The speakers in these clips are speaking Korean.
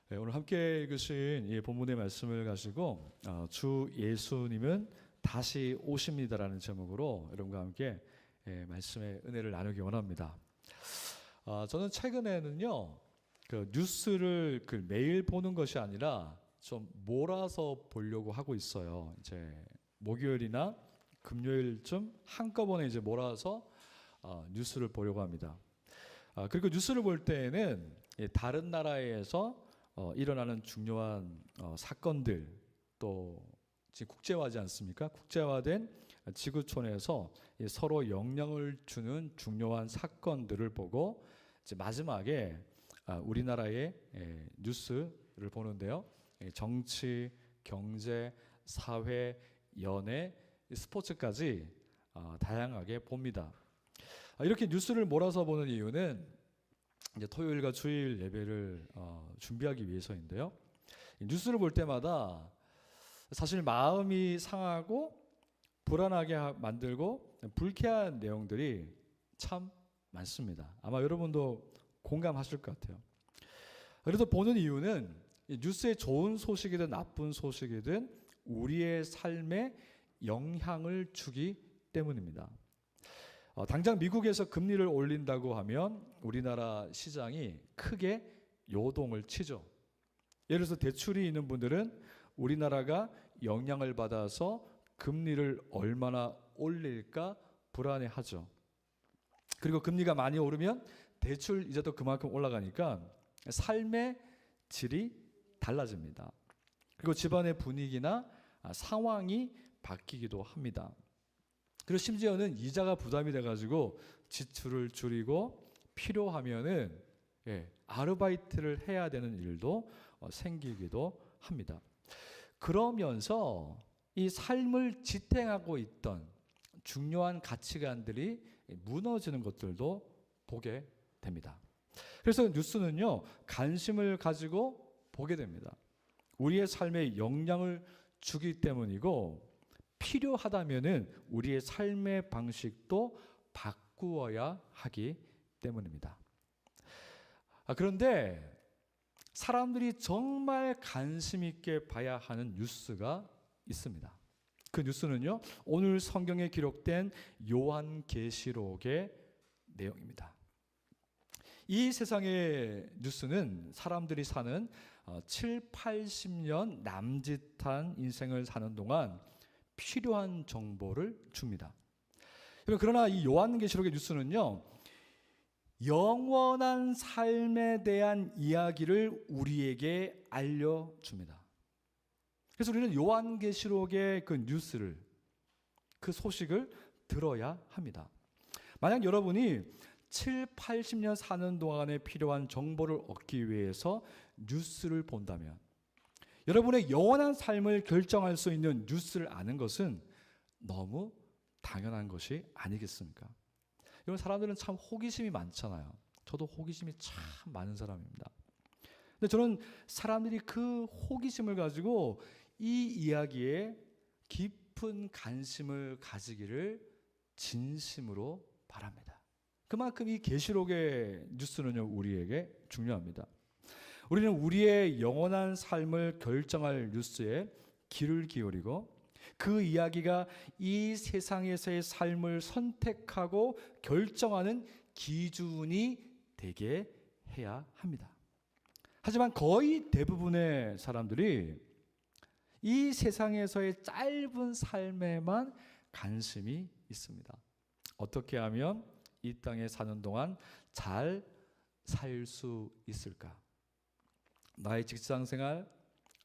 네, 오늘 함께 읽으신 이 본문의 말씀을 가지고 주 예수님은 다시 오십니다라는 제목으로 여러분과 함께 말씀의 은혜를 나누기 원합니다. 저는 최근에는요, 그 뉴스를 매일 보는 것이 아니라 좀 몰아서 보려고 하고 있어요. 이제 목요일이나 금요일쯤 한꺼번에 이제 몰아서 뉴스를 보려고 합니다. 그리고 뉴스를 볼 때에는 다른 나라에서 일어나는 중요한 사건들, 또 지금 국제화하지 않습니까? 국제화된 지구촌에서 서로 영향을 주는 중요한 사건들을 보고 이제 마지막에 우리나라의 뉴스를 보는데요. 정치, 경제, 사회, 연애, 스포츠까지 다양하게 봅니다. 이렇게 뉴스를 몰아서 보는 이유는 이제 토요일과 주일 예배를 준비하기 위해서인데요. 뉴스를 볼 때마다 사실 마음이 상하고 불안하게 만들고 불쾌한 내용들이 참 많습니다. 아마 여러분도 공감하실 것 같아요. 그래서 보는 이유는 뉴스에 좋은 소식이든 나쁜 소식이든 우리의 삶에 영향을 주기 때문입니다. 당장 미국에서 금리를 올린다고 하면 우리나라 시장이 크게 요동을 치죠. 예를 들어서 대출이 있는 분들은 우리나라가 영향을 받아서 금리를 얼마나 올릴까 불안해하죠. 그리고 금리가 많이 오르면 대출 이자도 그만큼 올라가니까 삶의 질이 달라집니다. 그리고 집안의 분위기나 상황이 바뀌기도 합니다. 그리고 심지어는 이자가 부담이 돼가지고 지출을 줄이고 필요하면은 아르바이트를 해야 되는 일도 생기기도 합니다. 그러면서 이 삶을 지탱하고 있던 중요한 가치관들이 무너지는 것들도 보게 됩니다. 그래서 뉴스는요, 관심을 가지고 보게 됩니다. 우리의 삶에 영향을 주기 때문이고 필요하다면은 우리의 삶의 방식도 바꾸어야 하기 때문입니다. 그런데 사람들이 정말 관심 있게 봐야 하는 뉴스가 있습니다. 그 뉴스는요, 오늘 성경에 기록된 요한계시록의 내용입니다. 이 세상의 뉴스는 사람들이 사는 7, 80년 남짓한 인생을 사는 동안 필요한 정보를 줍니다. 그러나 이 요한계시록의 뉴스는요, 영원한 삶에 대한 이야기를 우리에게 알려줍니다. 그래서 우리는 요한계시록의 그 뉴스를, 그 소식을 들어야 합니다. 만약 여러분이 7, 80년 사는 동안에 필요한 정보를 얻기 위해서 뉴스를 본다면 여러분의 영원한 삶을 결정할 수 있는 뉴스를 아는 것은 너무 당연한 것이 아니겠습니까? 이런 사람들은 참 호기심이 많잖아요. 저도 호기심이 참 많은 사람입니다. 근데 저는 사람들이 그 호기심을 가지고 이 이야기에 깊은 관심을 가지기를 진심으로 바랍니다. 그만큼 이 계시록의 뉴스는요, 우리에게 중요합니다. 우리는 우리의 영원한 삶을 결정할 뉴스에 귀를 기울이고 그 이야기가 이 세상에서의 삶을 선택하고 결정하는 기준이 되게 해야 합니다. 하지만 거의 대부분의 사람들이 이 세상에서의 짧은 삶에만 관심이 있습니다. 어떻게 하면 이 땅에 사는 동안 잘 살 수 있을까? 나의 직장생활,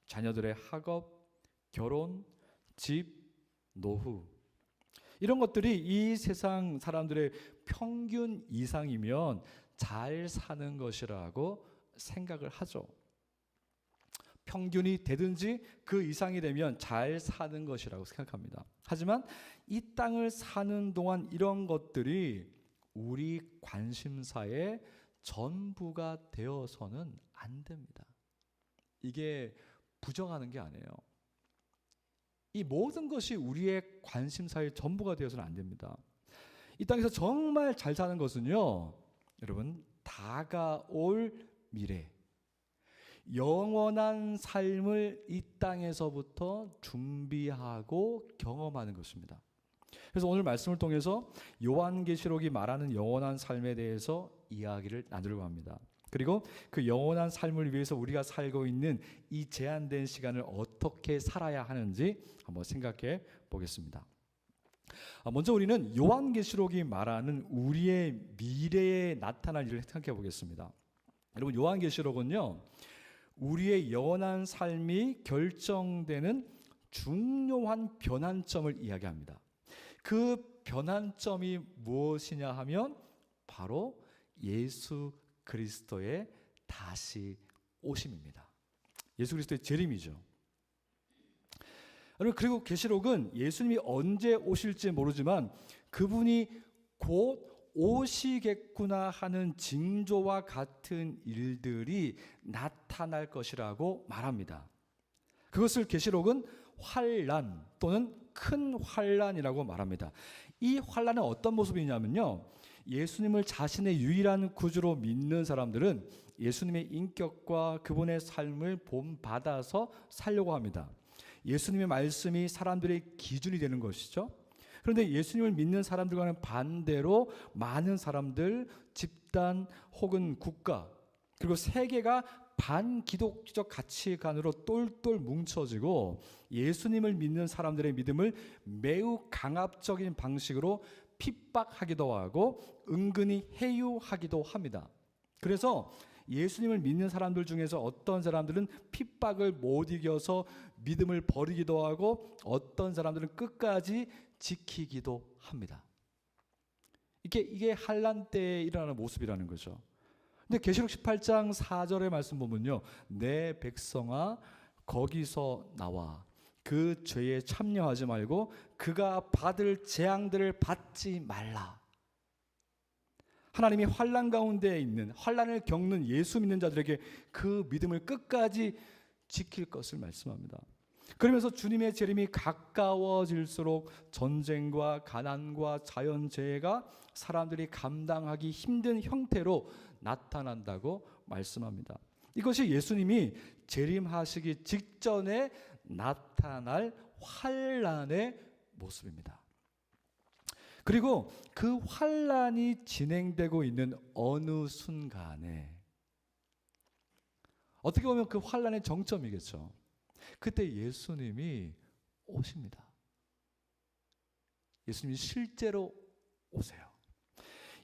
자녀들의 학업, 결혼, 집, 노후, 이런 것들이 이 세상 사람들의 평균 이상이면 잘 사는 것이라고 생각을 하죠. 평균이 되든지 그 이상이 되면 잘 사는 것이라고 생각합니다. 하지만 이 땅을 사는 동안 이런 것들이 우리 관심사의 전부가 되어서는 안 됩니다. 이게 부정하는 게 아니에요. 이 모든 것이 우리의 관심사의 전부가 되어서는 안 됩니다. 이 땅에서 정말 잘 사는 것은요, 여러분, 다가올 미래, 영원한 삶을 이 땅에서부터 준비하고 경험하는 것입니다. 그래서 오늘 말씀을 통해서 요한계시록이 말하는 영원한 삶에 대해서 이야기를 나누려고 합니다. 그리고 그 영원한 삶을 위해서 우리가 살고 있는 이 제한된 시간을 어떻게 살아야 하는지 한번 생각해 보겠습니다. 먼저 우리는 요한계시록이 말하는 우리의 미래에 나타날 일을 생각해 보겠습니다. 여러분, 요한계시록은요, 우리의 영원한 삶이 결정되는 중요한 변환점을 이야기합니다. 그 변환점이 무엇이냐 하면 바로 예수 그리스도의 다시 오심입니다. 예수 그리스도의 재림이죠. 여러분, 그리고 계시록은 예수님이 언제 오실지 모르지만 그분이 곧 오시겠구나 하는 징조와 같은 일들이 나타날 것이라고 말합니다. 그것을 계시록은 환난 또는 큰 환난이라고 말합니다. 이 환난은 어떤 모습이냐면요, 예수님을 자신의 유일한 구주로 믿는 사람들은 예수님의 인격과 그분의 삶을 본받아서 살려고 합니다. 예수님의 말씀이 사람들의 기준이 되는 것이죠. 그런데 예수님을 믿는 사람들과는 반대로 많은 사람들, 집단 혹은 국가, 그리고 세계가 반기독적 가치관으로 똘똘 뭉쳐지고 예수님을 믿는 사람들의 믿음을 매우 강압적인 방식으로 핍박하기도 하고 은근히 해유하기도 합니다. 그래서 예수님을 믿는 사람들 중에서 어떤 사람들은 핍박을 못 이겨서 믿음을 버리기도 하고 어떤 사람들은 끝까지 지키기도 합니다. 이게 환난 때에 일어나는 모습이라는 거죠. 근데 계시록 18장 4절의 말씀 보면요, 내 백성아 거기서 나와 그 죄에 참여하지 말고 그가 받을 재앙들을 받지 말라. 하나님이 환난 가운데 있는, 환난을 겪는 예수 믿는 자들에게 그 믿음을 끝까지 지킬 것을 말씀합니다. 그러면서 주님의 재림이 가까워질수록 전쟁과 가난과 자연재해가 사람들이 감당하기 힘든 형태로 나타난다고 말씀합니다. 이것이 예수님이 재림하시기 직전에 나타날 환난의 모습입니다. 그리고 그 환난이 진행되고 있는 어느 순간에 어떻게 보면 그 환난의 정점이겠죠. 그때 예수님이 오십니다. 예수님이 실제로 오세요.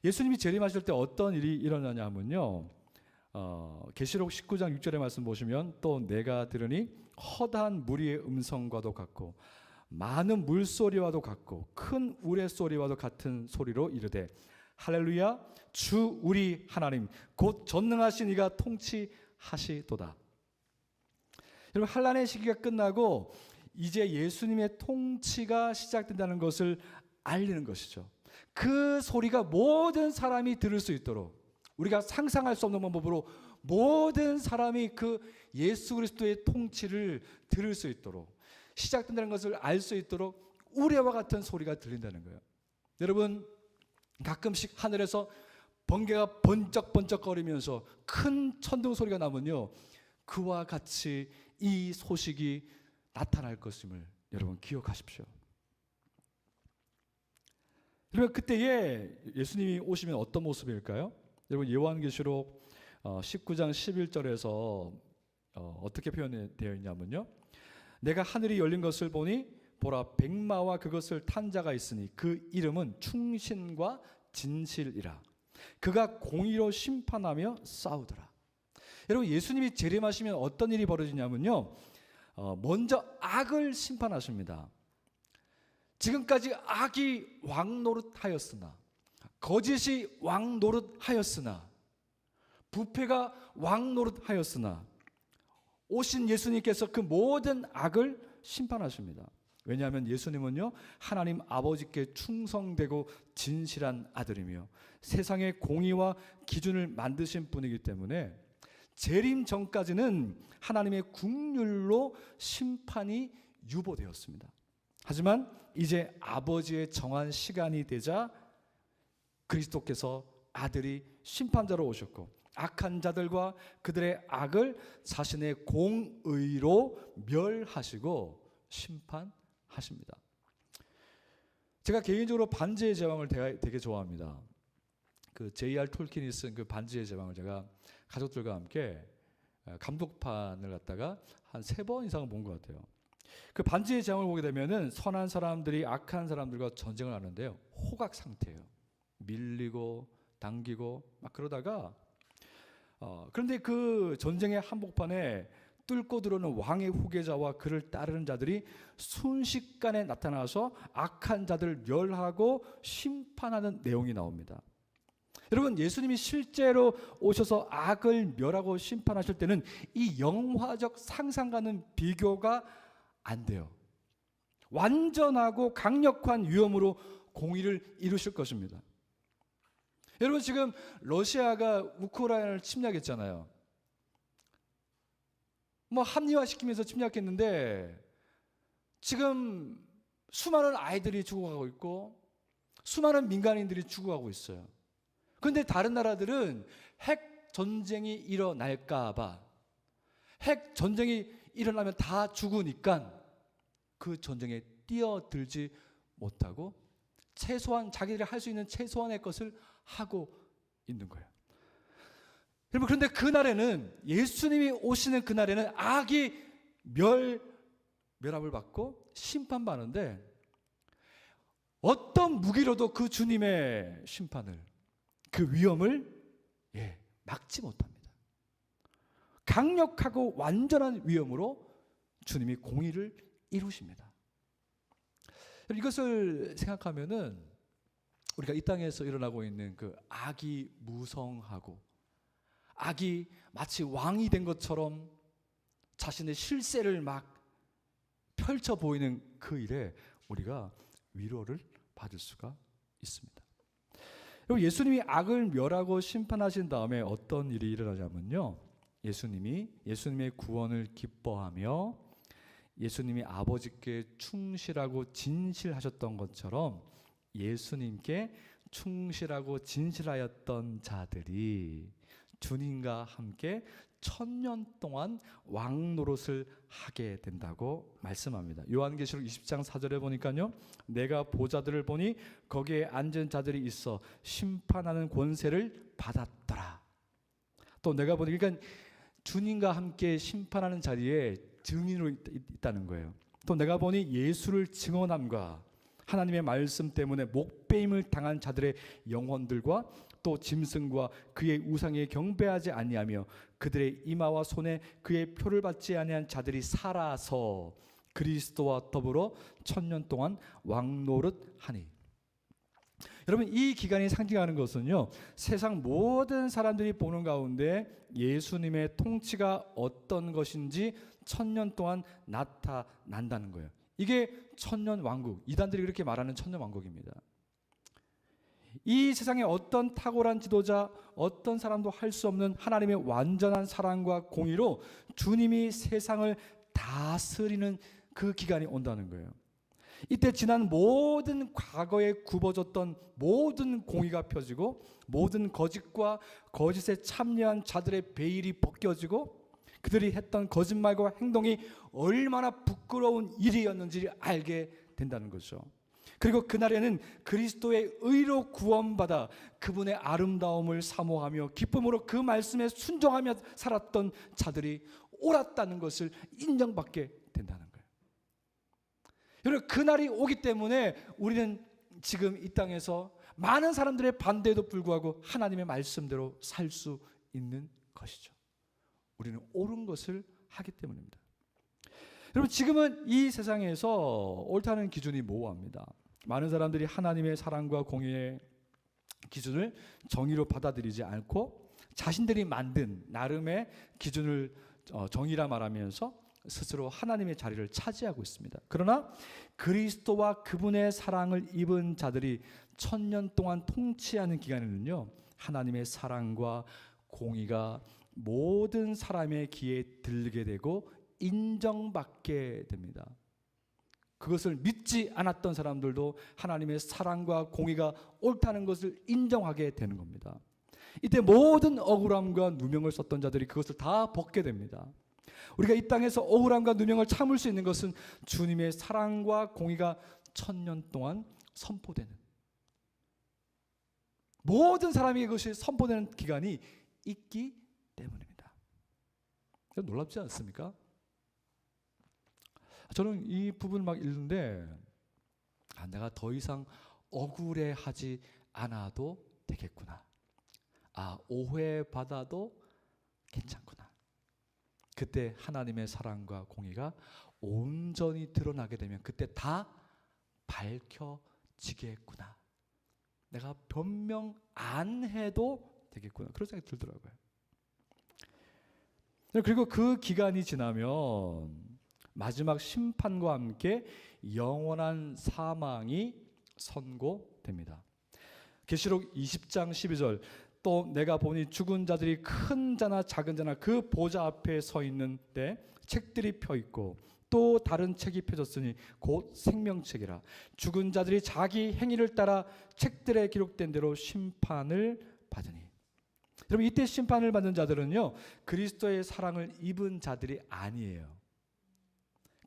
예수님이 재림하실 때 어떤 일이 일어나냐면요, 계시록 19장 6절의 말씀 보시면 또 내가 들으니 허다한 무리의 음성과도 같고 많은 물소리와도 같고 큰 우레소리와도 같은 소리로 이르되 할렐루야 주 우리 하나님 곧 전능하신 이가 통치하시도다. 여러분, 환난의 시기가 끝나고 이제 예수님의 통치가 시작된다는 것을 알리는 것이죠. 그 소리가 모든 사람이 들을 수 있도록, 우리가 상상할 수 없는 방법으로 모든 사람이 그 예수 그리스도의 통치를 들을 수 있도록, 시작된다는 것을 알 수 있도록 우레와 같은 소리가 들린다는 거예요. 여러분, 가끔씩 하늘에서 번개가 번쩍번쩍거리면서 큰 천둥 소리가 나면요, 그와 같이 이 소식이 나타날 것임을 여러분 기억하십시오. 그러면 그때에 예수님이 오시면 어떤 모습일까요? 여러분, 요한계시록 19장 11절에서 어떻게 표현되어 있냐면요, 내가 하늘이 열린 것을 보니 보라 백마와 그것을 탄 자가 있으니 그 이름은 충신과 진실이라. 그가 공의로 심판하며 싸우더라. 여러분, 예수님이 재림하시면 어떤 일이 벌어지냐면요, 먼저 악을 심판하십니다. 지금까지 악이 왕노릇하였으나, 거짓이 왕노릇하였으나, 부패가 왕노릇하였으나 오신 예수님께서 그 모든 악을 심판하십니다. 왜냐하면 예수님은요, 하나님 아버지께 충성되고 진실한 아들이며 세상의 공의와 기준을 만드신 분이기 때문에 재림 전까지는 하나님의 국률로 심판이 유보되었습니다. 하지만 이제 아버지의 정한 시간이 되자 그리스도께서 아들이 심판자로 오셨고 악한 자들과 그들의 악을 자신의 공의로 멸하시고 심판하십니다. 제가 개인적으로 반지의 제왕을 되게 좋아합니다. 그 J.R. 톨킨이 쓴 그 반지의 제왕을 제가 가족들과 함께 감독판을 갖다가 한 3번 이상은 본 것 같아요. 그 반지의 제왕을 보게 되면은 선한 사람들이 악한 사람들과 전쟁을 하는데요. 호각 상태예요. 밀리고 당기고 막 그러다가 그런데 그 전쟁의 한복판에 뚫고 들어오는 왕의 후계자와 그를 따르는 자들이 순식간에 나타나서 악한 자들을 멸하고 심판하는 내용이 나옵니다. 여러분, 예수님이 실제로 오셔서 악을 멸하고 심판하실 때는 이 영화적 상상과는 비교가 안 돼요. 완전하고 강력한 위엄으로 공의를 이루실 것입니다. 여러분, 지금 러시아가 우크라이나를 침략했잖아요. 뭐 합리화시키면서 침략했는데 지금 수많은 아이들이 죽어가고 있고 수많은 민간인들이 죽어가고 있어요. 그런데 다른 나라들은 핵 전쟁이 일어날까 봐, 핵 전쟁이 일어나면 다 죽으니까 그 전쟁에 뛰어들지 못하고 최소한 자기들이 할 수 있는 최소한의 것을 하고 있는 거예요. 여러분, 그런데 그날에는, 예수님이 오시는 그날에는 악이 멸합을 받고 심판받는데 어떤 무기로도 그 주님의 심판을, 그 위엄을 막지 못합니다. 강력하고 완전한 위엄으로 주님이 공의를 이루십니다. 이것을 생각하면은 우리가 이 땅에서 일어나고 있는 그 악이 무성하고 악이 마치 왕이 된 것처럼 자신의 실세를 막 펼쳐 보이는 그 일에 우리가 위로를 받을 수가 있습니다. 예수님이 악을 멸하고 심판하신 다음에 어떤 일이 일어나냐면요, 예수님이 예수님의 구원을 기뻐하며 예수님이 아버지께 충실하고 진실하셨던 것처럼 예수님께 충실하고 진실하였던 자들이 주님과 함께 1000년 동안 왕노릇을 하게 된다고 말씀합니다. 요한계시록 20장 4절에 보니까요, 내가 보좌들을 보니 거기에 앉은 자들이 있어 심판하는 권세를 받았더라. 또 내가 보니, 그러니까 주님과 함께 심판하는 자리에 증인으로 있다는 거예요. 또 내가 보니 예수를 증언함과 하나님의 말씀 때문에 목배임을 당한 자들의 영혼들과 또 짐승과 그의 우상에 경배하지 아니하며 그들의 이마와 손에 그의 표를 받지 아니한 자들이 살아서 그리스도와 더불어 1000년 동안 왕노릇하니. 여러분, 이 기간이 상징하는 것은요, 세상 모든 사람들이 보는 가운데 예수님의 통치가 어떤 것인지 1000년 동안 나타난다는 거예요. 이게 1000년 왕국, 이단들이 그렇게 말하는 1000년 왕국입니다. 이 세상에 어떤 탁월한 지도자, 어떤 사람도 할 수 없는 하나님의 완전한 사랑과 공의로 주님이 세상을 다스리는 그 기간이 온다는 거예요. 이때 지난 모든 과거에 굽어졌던 모든 공의가 펴지고 모든 거짓과 거짓에 참여한 자들의 베일이 벗겨지고 그들이 했던 거짓말과 행동이 얼마나 부끄러운 일이었는지를 알게 된다는 거죠. 그리고 그날에는 그리스도의 의로 구원받아 그분의 아름다움을 사모하며 기쁨으로 그 말씀에 순종하며 살았던 자들이 옳았다는 것을 인정받게 된다는 거예요. 여러분, 그날이 오기 때문에 우리는 지금 이 땅에서 많은 사람들의 반대에도 불구하고 하나님의 말씀대로 살 수 있는 것이죠. 우리는 옳은 것을 하기 때문입니다. 여러분, 지금은 이 세상에서 옳다는 기준이 모호합니다. 많은 사람들이 하나님의 사랑과 공의의 기준을 정의로 받아들이지 않고 자신들이 만든 나름의 기준을 정의라 말하면서 스스로 하나님의 자리를 차지하고 있습니다. 그러나 그리스도와 그분의 사랑을 입은 자들이 1000년 동안 통치하는 기간에는요, 하나님의 사랑과 공의가 모든 사람의 귀에 들리게 되고 인정받게 됩니다. 그것을 믿지 않았던 사람들도 하나님의 사랑과 공의가 옳다는 것을 인정하게 되는 겁니다. 이때 모든 억울함과 누명을 썼던 자들이 그것을 다 벗게 됩니다. 우리가 이 땅에서 억울함과 누명을 참을 수 있는 것은 주님의 사랑과 공의가 1000년 동안 선포되는, 모든 사람에게 그것이 선포되는 기간이 있기 때문입니다. 놀랍지 않습니까? 저는 이 부분을 막 읽는데 내가 더 이상 억울해하지 않아도 되겠구나. 오해받아도 괜찮구나. 그때 하나님의 사랑과 공의가 온전히 드러나게 되면 그때 다 밝혀지겠구나. 내가 변명 안 해도 되겠구나. 그런 생각이 들더라고요. 그리고 그 기간이 지나면 마지막 심판과 함께 영원한 사망이 선고됩니다. 계시록 20장 12절, 또 내가 보니 죽은 자들이 큰 자나 작은 자나 그 보좌 앞에 서 있는데 책들이 펴 있고 또 다른 책이 펴졌으니 곧 생명책이라. 죽은 자들이 자기 행위를 따라 책들에 기록된 대로 심판을 받으니. 여러분, 이때 심판을 받는 자들은요, 그리스도의 사랑을 입은 자들이 아니에요.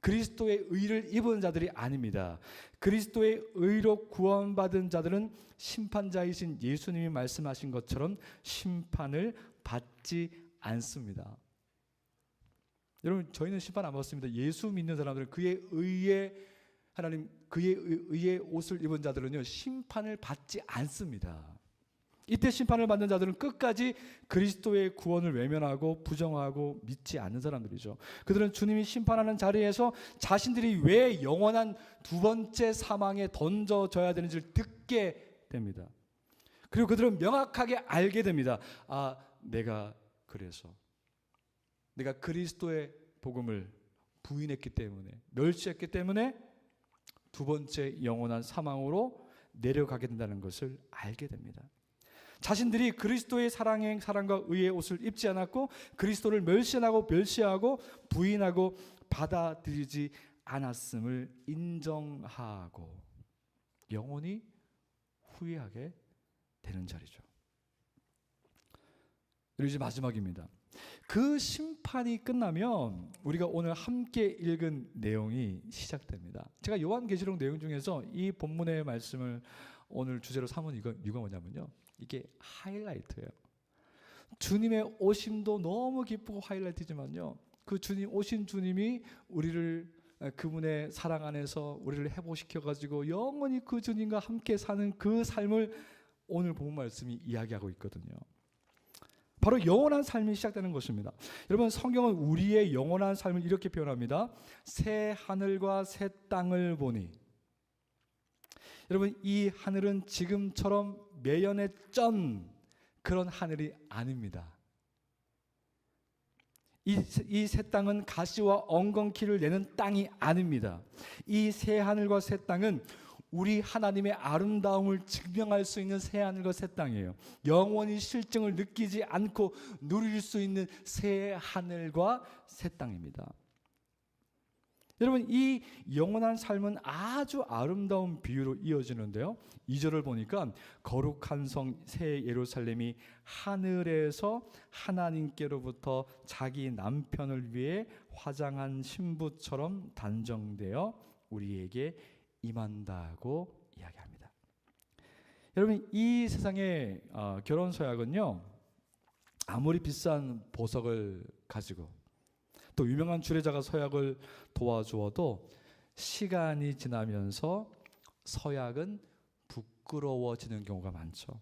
그리스도의 의를 입은 자들이 아닙니다. 그리스도의 의로 구원받은 자들은 심판자이신 예수님이 말씀하신 것처럼 심판을 받지 않습니다. 여러분, 저희는 심판 안 받습니다. 예수 믿는 사람들은 그의 의에 하나님, 그의 의의 옷을 입은 자들은요, 심판을 받지 않습니다. 이때 심판을 받는 자들은 끝까지 그리스도의 구원을 외면하고 부정하고 믿지 않는 사람들이죠. 그들은 주님이 심판하는 자리에서 자신들이 왜 영원한 두 번째 사망에 던져져야 되는지를 듣게 됩니다. 그리고 그들은 명확하게 알게 됩니다. 내가 그리스도의 복음을 부인했기 때문에, 멸시했기 때문에 두 번째 영원한 사망으로 내려가게 된다는 것을 알게 됩니다. 자신들이 그리스도의 사랑과 의의 옷을 입지 않았고 그리스도를 멸시하고 부인하고 받아들이지 않았음을 인정하고 영원히 후회하게 되는 자리죠. 그리고 이제 마지막입니다. 그 심판이 끝나면 우리가 오늘 함께 읽은 내용이 시작됩니다. 제가 요한계시록 내용 중에서 이 본문의 말씀을 오늘 주제로 삼은 이유가 뭐냐면요, 이게 하이라이트예요. 주님의 오심도 너무 기쁘고 하이라이트지만요, 그 오신 주님이 우리를 그분의 사랑 안에서 우리를 회복시켜가지고 영원히 그 주님과 함께 사는 그 삶을 오늘 본 말씀이 이야기하고 있거든요. 바로 영원한 삶이 시작되는 것입니다. 여러분, 성경은 우리의 영원한 삶을 이렇게 표현합니다. 새 하늘과 새 땅을 보니. 여러분, 이 하늘은 지금처럼 매연에 쩐 그런 하늘이 아닙니다. 이 새 땅은 가시와 엉겅퀴를 내는 땅이 아닙니다. 이 새 하늘과 새 땅은 우리 하나님의 아름다움을 증명할 수 있는 새 하늘과 새 땅이에요. 영원히 실증을 느끼지 않고 누릴 수 있는 새 하늘과 새 땅입니다. 여러분, 이 영원한 삶은 아주 아름다운 비유로 이어지는데요, 2절을 보니까 거룩한 성 새 예루살렘이 하늘에서 하나님께로부터 자기 남편을 위해 화장한 신부처럼 단정되어 우리에게 임한다고 이야기합니다. 여러분, 이 세상의 결혼 서약은요, 아무리 비싼 보석을 가지고 또 유명한 주례자가 서약을 도와주어도 시간이 지나면서 서약은 부끄러워지는 경우가 많죠.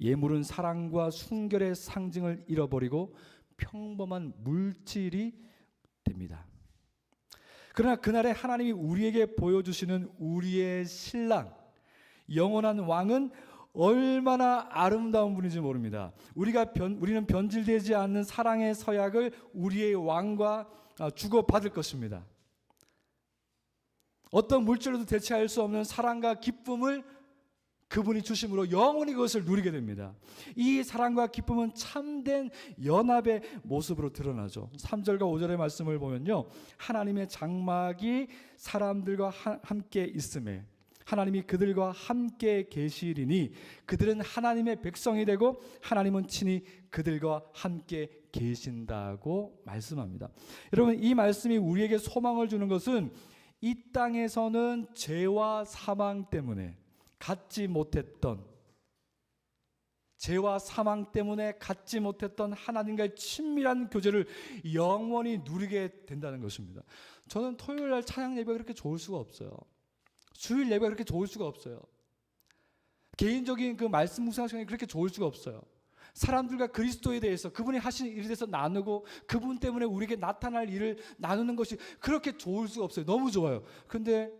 예물은 사랑과 순결의 상징을 잃어버리고 평범한 물질이 됩니다. 그러나 그날에 하나님이 우리에게 보여주시는 우리의 신랑, 영원한 왕은 얼마나 아름다운 분인지 모릅니다. 우리는 변질되지 않는 사랑의 서약을 우리의 왕과 주고받을 것입니다. 어떤 물질로도 대체할 수 없는 사랑과 기쁨을 그분이 주심으로 영원히 그것을 누리게 됩니다. 이 사랑과 기쁨은 참된 연합의 모습으로 드러나죠. 3절과 5절의 말씀을 보면요, 하나님의 장막이 사람들과 함께 있음에 하나님이 그들과 함께 계시리니 그들은 하나님의 백성이 되고 하나님은 친히 그들과 함께 계신다고 말씀합니다. 여러분, 이 말씀이 우리에게 소망을 주는 것은 이 땅에서는 죄와 사망 때문에 갖지 못했던 하나님과의 친밀한 교제를 영원히 누리게 된다는 것입니다. 저는 토요일 날 찬양 예배가 그렇게 좋을 수가 없어요. 주일 예배가 그렇게 좋을 수가 없어요. 개인적인 그 말씀 묵상 시간이 그렇게 좋을 수가 없어요. 사람들과 그리스도에 대해서, 그분이 하신 일에 대해서 나누고 그분 때문에 우리에게 나타날 일을 나누는 것이 그렇게 좋을 수가 없어요. 너무 좋아요. 그런데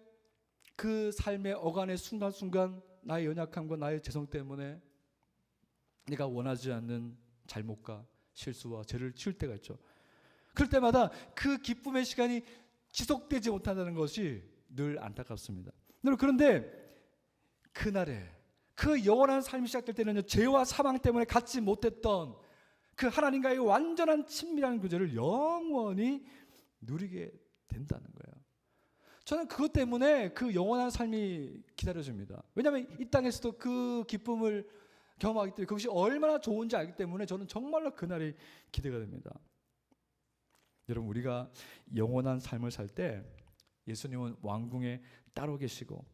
그 삶의 어간의 순간순간 나의 연약함과 나의 죄성 때문에 내가 원하지 않는 잘못과 실수와 죄를 지을 때가 있죠. 그럴 때마다 그 기쁨의 시간이 지속되지 못한다는 것이 늘 안타깝습니다. 그런데 그날에 그 영원한 삶이 시작될 때는 죄와 사망 때문에 갖지 못했던 그 하나님과의 완전한 친밀한 교제를 영원히 누리게 된다는 거예요. 저는 그것 때문에 그 영원한 삶이 기다려집니다. 왜냐하면 이 땅에서도 그 기쁨을 경험하기 때문에 그것이 얼마나 좋은지 알기 때문에 저는 정말로 그날이 기대가 됩니다. 여러분, 우리가 영원한 삶을 살 때 예수님은 왕궁에 따로 계시고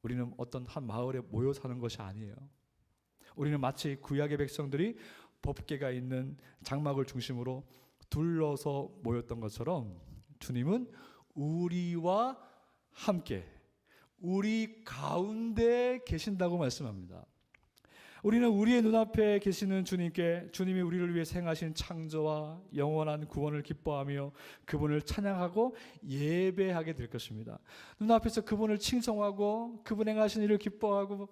우리는 어떤 한 마을에 모여 사는 것이 아니에요. 우리는 마치 구약의 백성들이 법궤가 있는 장막을 중심으로 둘러서 모였던 것처럼 주님은 우리와 함께 우리 가운데 계신다고 말씀합니다. 우리는 우리의 눈앞에 계시는 주님이 우리를 위해 행하신 창조와 영원한 구원을 기뻐하며 그분을 찬양하고 예배하게 될 것입니다. 눈앞에서 그분을 칭송하고 그분 행하신 일을 기뻐하고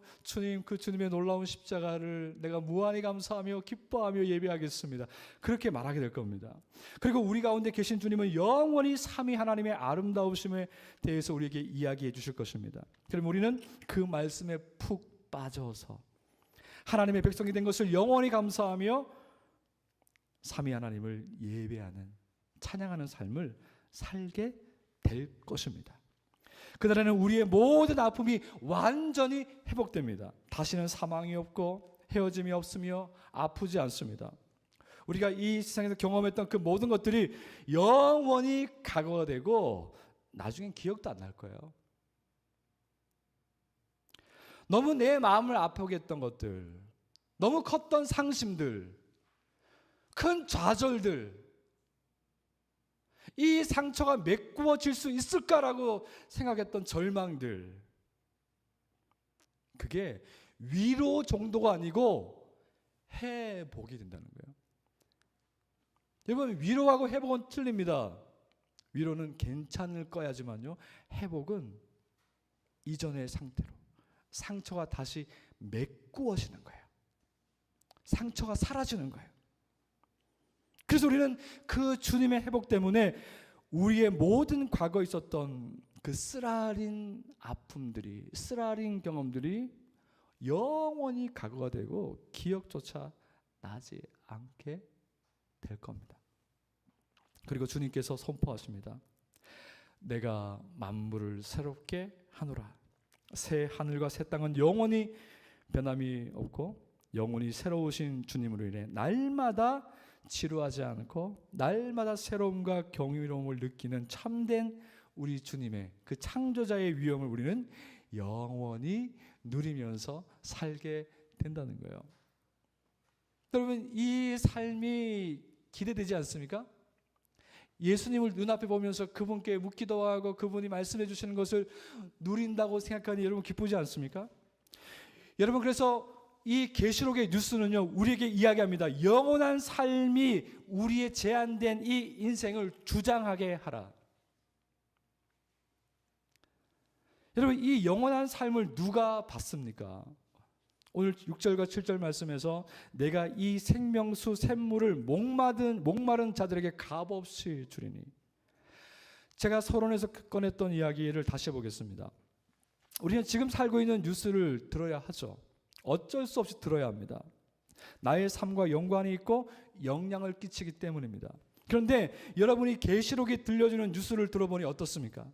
그 주님의 놀라운 십자가를 내가 무한히 감사하며 기뻐하며 예배하겠습니다. 그렇게 말하게 될 겁니다. 그리고 우리 가운데 계신 주님은 영원히 삼위 하나님의 아름다우심에 대해서 우리에게 이야기해 주실 것입니다. 그럼 우리는 그 말씀에 푹 빠져서 하나님의 백성이 된 것을 영원히 감사하며 삼위 하나님을 예배하는, 찬양하는 삶을 살게 될 것입니다. 그날에는 우리의 모든 아픔이 완전히 회복됩니다. 다시는 사망이 없고 헤어짐이 없으며 아프지 않습니다. 우리가 이 세상에서 경험했던 그 모든 것들이 영원히 과거가 되고 나중엔 기억도 안 날 거예요. 너무 내 마음을 아프게 했던 것들, 너무 컸던 상심들, 큰 좌절들, 이 상처가 메꾸어질 수 있을까라고 생각했던 절망들, 그게 위로 정도가 아니고 회복이 된다는 거예요. 여러분, 위로하고 회복은 틀립니다. 위로는 괜찮을 거야지만요, 회복은 이전의 상태로 상처가 다시 메꾸어지는 거예요. 상처가 사라지는 거예요. 그래서 우리는 그 주님의 회복 때문에 우리의 모든 과거에 있었던 그 쓰라린 아픔들이, 쓰라린 경험들이 영원히 과거가 되고 기억조차 나지 않게 될 겁니다. 그리고 주님께서 선포하십니다. 내가 만물을 새롭게 하노라. 새 하늘과 새 땅은 영원히 변함이 없고 영원히 새로우신 주님으로 인해 날마다 지루하지 않고 날마다 새로움과 경이로움을 느끼는 참된 우리 주님의 그 창조자의 위엄을 우리는 영원히 누리면서 살게 된다는 거예요. 여러분, 이 삶이 기대되지 않습니까? 예수님을 눈앞에 보면서 그분께 묻기도 하고 그분이 말씀해 주시는 것을 누린다고 생각하니 여러분 기쁘지 않습니까? 여러분, 그래서 이 계시록의 뉴스는요, 우리에게 이야기합니다. 영원한 삶이 우리의 제한된 이 인생을 주장하게 하라. 여러분, 이 영원한 삶을 누가 받습니까? 오늘 6절과 7절 말씀에서 내가 이 생명수 샘물을 목마른 자들에게 값없이 주리니. 제가 서론에서 꺼냈던 이야기를 다시 해보겠습니다. 우리는 지금 살고 있는 뉴스를 들어야 하죠. 어쩔 수 없이 들어야 합니다. 나의 삶과 연관이 있고 영향을 끼치기 때문입니다. 그런데 여러분이 계시록이 들려주는 뉴스를 들어보니 어떻습니까?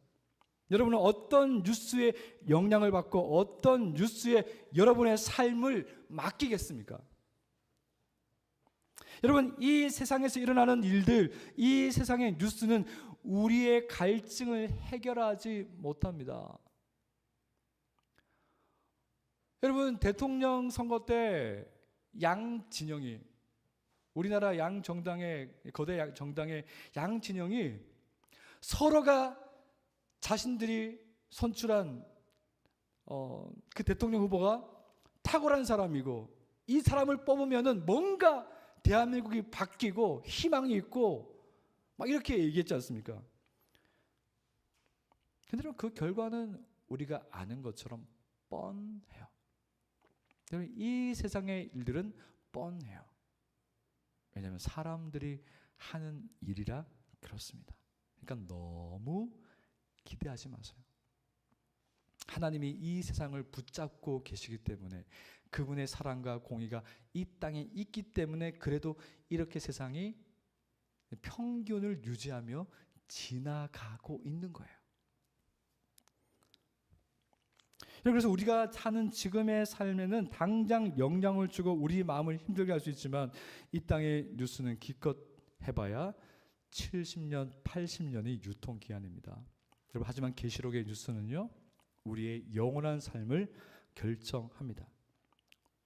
여러분은 어떤 뉴스에 영향을 받고 어떤 뉴스에 여러분의 삶을 맡기겠습니까? 여러분, 이 세상에서 일어나는 일들, 이 세상의 뉴스는 우리의 갈증을 해결하지 못합니다. 여러분, 대통령 선거 때 양 진영이, 우리나라 양 정당의, 거대 정당의 양 진영이 서로가 자신들이 선출한 그 대통령 후보가 탁월한 사람이고, 이 사람을 뽑으면은 뭔가 대한민국이 바뀌고 희망이 있고 막 이렇게 얘기했지 않습니까? 근데 그 결과는 우리가 아는 것처럼 뻔해요. 이 세상의 일들은 뻔해요. 왜냐하면 사람들이 하는 일이라 그렇습니다. 그러니까 너무 기대하지 마세요. 하나님이 이 세상을 붙잡고 계시기 때문에, 그분의 사랑과 공의가 이 땅에 있기 때문에 그래도 이렇게 세상이 평균을 유지하며 지나가고 있는 거예요. 그래서 우리가 사는 지금의 삶에는 당장 영향을 주고 우리 마음을 힘들게 할 수 있지만, 이 땅의 뉴스는 기껏 해봐야 70년, 80년이 유통기한입니다. 여러분, 하지만 계시록의 뉴스는요, 우리의 영원한 삶을 결정합니다.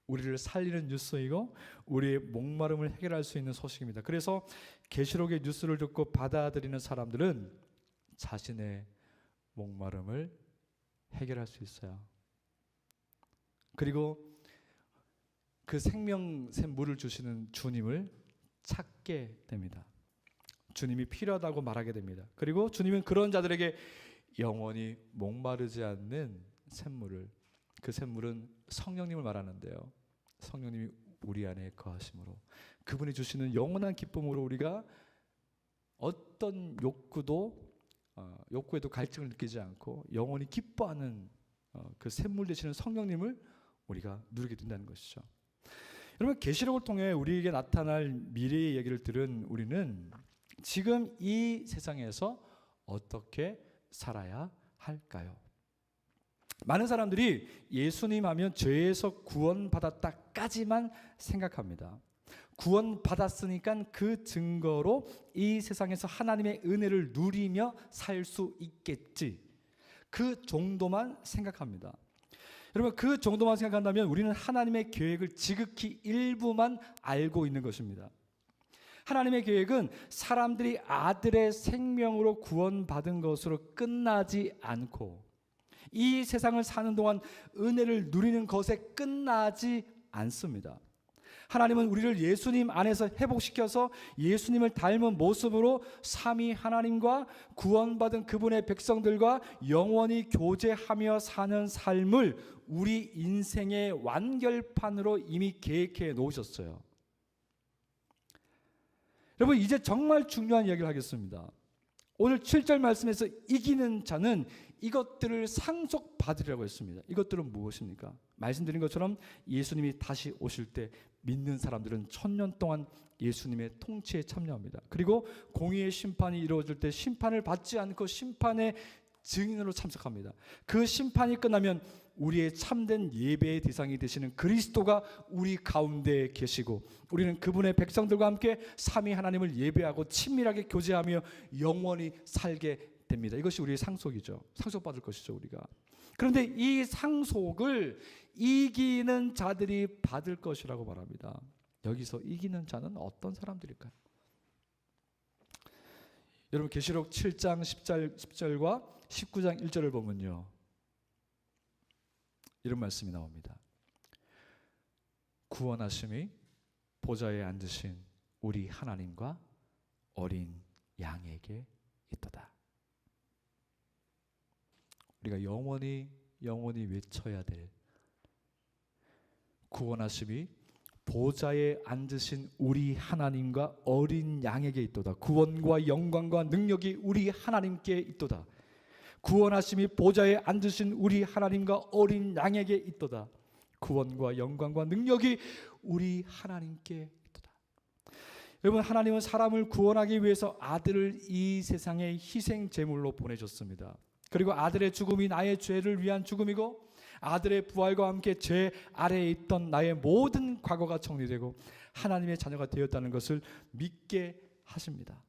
우리를 살리는 뉴스이고 우리의 목마름을 해결할 수 있는 소식입니다. 그래서 계시록의 뉴스를 듣고 받아들이는 사람들은 자신의 목마름을 해결할 수 있어요. 그리고 그 생명샘 물을 주시는 주님을 찾게 됩니다. 주님이 필요하다고 말하게 됩니다. 그리고 주님은 그런 자들에게 영원히 목마르지 않는 샘물을, 그 샘물은 성령님을 말하는데요, 성령님이 우리 안에 거하심으로, 그분이 주시는 영원한 기쁨으로 우리가 어떤 욕구에도 갈증을 느끼지 않고 영원히 기뻐하는 그 샘물 되시는 성령님을 우리가 누리게 된다는 것이죠. 여러분, 계시록을 통해 우리에게 나타날 미래의 얘기를 들은 우리는 지금 이 세상에서 어떻게 살아야 할까요? 많은 사람들이 예수님 하면 죄에서 구원받았다까지만 생각합니다. 구원받았으니까 그 증거로 이 세상에서 하나님의 은혜를 누리며 살 수 있겠지, 그 정도만 생각합니다. 여러분, 그 정도만 생각한다면 우리는 하나님의 계획을 지극히 일부만 알고 있는 것입니다. 하나님의 계획은 사람들이 아들의 생명으로 구원받은 것으로 끝나지 않고 이 세상을 사는 동안 은혜를 누리는 것에 끝나지 않습니다. 하나님은 우리를 예수님 안에서 회복시켜서 예수님을 닮은 모습으로 삼위 하나님과 구원받은 그분의 백성들과 영원히 교제하며 사는 삶을 우리 인생의 완결판으로 이미 계획해 놓으셨어요. 여러분, 이제 정말 중요한 이야기를 하겠습니다. 오늘 7절 말씀에서 이기는 자는 이것들을 상속받으리라고 했습니다. 이것들은 무엇입니까? 말씀드린 것처럼 예수님이 다시 오실 때 믿는 사람들은 1000년 동안 예수님의 통치에 참여합니다. 그리고 공의의 심판이 이루어질 때 심판을 받지 않고 심판의 증인으로 참석합니다. 그 심판이 끝나면 우리의 참된 예배의 대상이 되시는 그리스도가 우리 가운데 계시고 우리는 그분의 백성들과 함께 삼위 하나님을 예배하고 친밀하게 교제하며 영원히 살게 됩니다. 이것이 우리의 상속이죠. 상속받을 것이죠, 우리가. 그런데 이 상속을 이기는 자들이 받을 것이라고 말합니다. 여기서 이기는 자는 어떤 사람들일까요? 여러분, 계시록 7장 10절과 19장 1절을 보면요, 이런 말씀이 나옵니다. 구원하심이 보좌에 앉으신 우리 하나님과 어린 양에게 있도다. 우리가 영원히 외쳐야 될, 구원하심이 보좌에 앉으신 우리 하나님과 어린 양에게 있도다. 구원과 영광과 능력이 우리 하나님께 있도다. 구원하심이 보좌에 앉으신 우리 하나님과 어린 양에게 있도다. 구원과 영광과 능력이 우리 하나님께 있도다. 여러분, 하나님은 사람을 구원하기 위해서 아들을 이 세상에 희생 제물로 보내셨습니다. 그리고 아들의 죽음이 나의 죄를 위한 죽음이고 아들의 부활과 함께 죄 아래에 있던 나의 모든 과거가 정리되고 하나님의 자녀가 되었다는 것을 믿게 하십니다.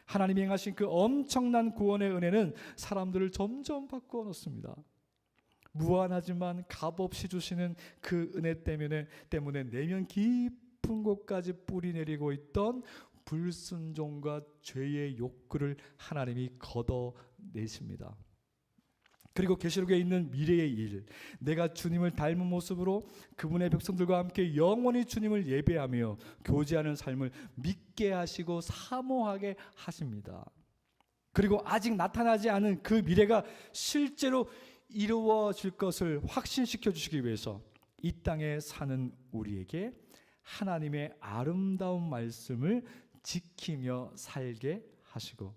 하나님이 행하신 그 엄청난 구원의 은혜는 사람들을 점점 바꾸어 놓습니다. 무한하지만 값없이 주시는 그 은혜 때문에 내면 깊은 곳까지 뿌리 내리고 있던 불순종과 죄의 욕구를 하나님이 걷어내십니다. 그리고 계시록에 있는 미래의 일, 내가 주님을 닮은 모습으로 그분의 백성들과 함께 영원히 주님을 예배하며 교제하는 삶을 믿게 하시고 사모하게 하십니다. 그리고 아직 나타나지 않은 그 미래가 실제로 이루어질 것을 확신시켜 주시기 위해서 이 땅에 사는 우리에게 하나님의 아름다운 말씀을 지키며 살게 하시고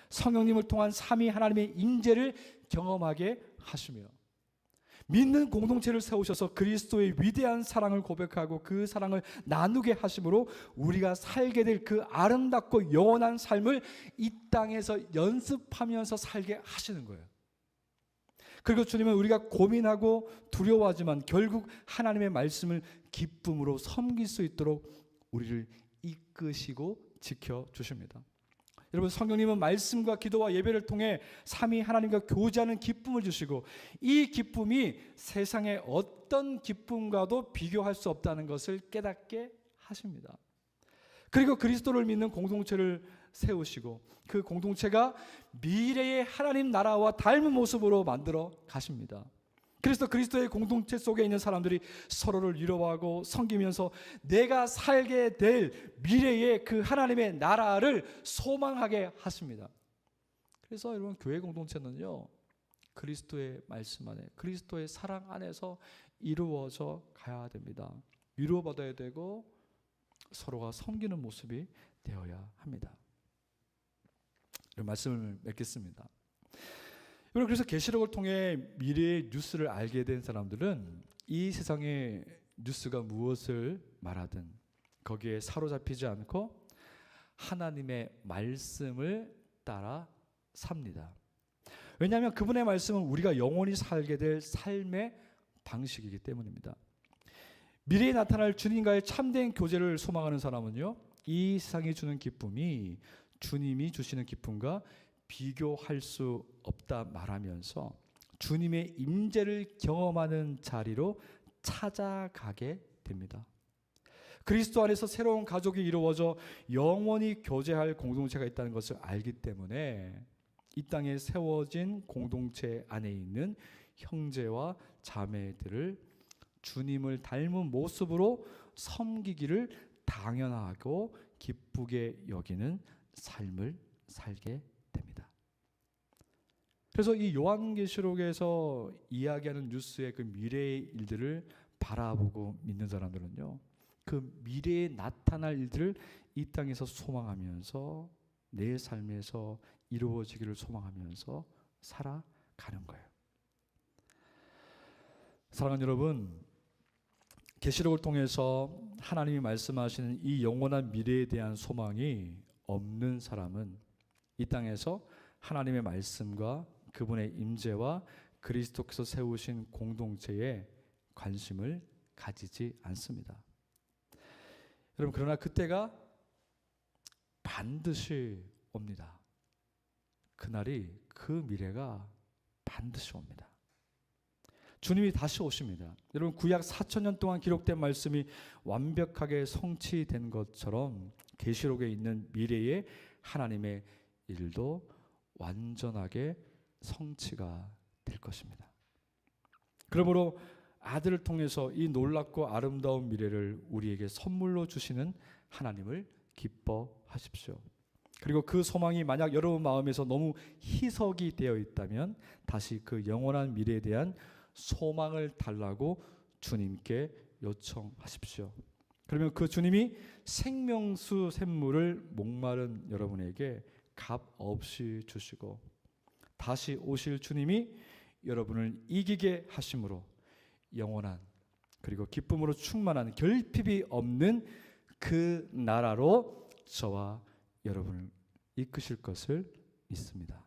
성령님을 통한 삼위 하나님의 임재를 경험하게 하시며 믿는 공동체를 세우셔서 그리스도의 위대한 사랑을 고백하고 그 사랑을 나누게 하심으로 우리가 살게 될 그 아름답고 영원한 삶을 이 땅에서 연습하면서 살게 하시는 거예요. 그리고 주님은 우리가 고민하고 두려워하지만 결국 하나님의 말씀을 기쁨으로 섬길 수 있도록 우리를 이끄시고 지켜주십니다. 여러분, 성령님은 말씀과 기도와 예배를 통해 삼위 하나님과 교제하는 기쁨을 주시고 이 기쁨이 세상의 어떤 기쁨과도 비교할 수 없다는 것을 깨닫게 하십니다. 그리고 그리스도를 믿는 공동체를 세우시고 그 공동체가 미래의 하나님 나라와 닮은 모습으로 만들어 가십니다. 그래서 그리스도의 공동체 속에 있는 사람들이 서로를 위로하고 섬기면서 내가 살게 될 미래의 그 하나님의 나라를 소망하게 하십니다. 그래서 여러분, 교회 공동체는요, 그리스도의 말씀 안에, 그리스도의 사랑 안에서 이루어져 가야 됩니다. 위로받아야 되고 서로가 섬기는 모습이 되어야 합니다. 이런 말씀을 맺겠습니다. 여러분, 그래서 계시록을 통해 미래의 뉴스를 알게 된 사람들은 이 세상의 뉴스가 무엇을 말하든 거기에 사로잡히지 않고 하나님의 말씀을 따라 삽니다. 왜냐하면 그분의 말씀은 우리가 영원히 살게 될 삶의 방식이기 때문입니다. 미래에 나타날 주님과의 참된 교제를 소망하는 사람은요, 이 세상이 주는 기쁨이 주님이 주시는 기쁨과 비교할 수 없다 말하면서 주님의 임재를 경험하는 자리로 찾아가게 됩니다. 그리스도 안에서 새로운 가족이 이루어져 영원히 교제할 공동체가 있다는 것을 알기 때문에 이 땅에 세워진 공동체 안에 있는 형제와 자매들을 주님을 닮은 모습으로 섬기기를 당연하고 기쁘게 여기는 삶을 살게 됩니다. 그래서 이 요한계시록에서 이야기하는 뉴스의 그 미래의 일들을 바라보고 믿는 사람들은요, 그 미래에 나타날 일들을 이 땅에서 소망하면서 내 삶에서 이루어지기를 소망하면서 살아가는 거예요. 사랑하는 여러분, 계시록을 통해서 하나님이 말씀하시는 이 영원한 미래에 대한 소망이 없는 사람은 이 땅에서 하나님의 말씀과 그분의 임재와 그리스도께서 세우신 공동체에 관심을 가지지 않습니다. 여러분, 그러나 그때가 반드시 옵니다. 그날이, 그 미래가 반드시 옵니다. 주님이 다시 오십니다. 여러분, 구약 4,000년 동안 기록된 말씀이 완벽하게 성취된 것처럼 계시록에 있는 미래의 하나님의 일도 완전하게 성취가 될 것입니다. 그러므로 아들을 통해서 이 놀랍고 아름다운 미래를 우리에게 선물로 주시는 하나님을 기뻐하십시오. 그리고 그 소망이 만약 여러분 마음에서 너무 희석이 되어 있다면 다시 그 영원한 미래에 대한 소망을 달라고 주님께 요청하십시오. 그러면 그 주님이 생명수 샘물을 목마른 여러분에게 값 없이 주시고 다시 오실 주님이 여러분을 이기게 하심으로 영원한 그리고 기쁨으로 충만한 결핍이 없는 그 나라로 저와 여러분을 이끄실 것을 믿습니다.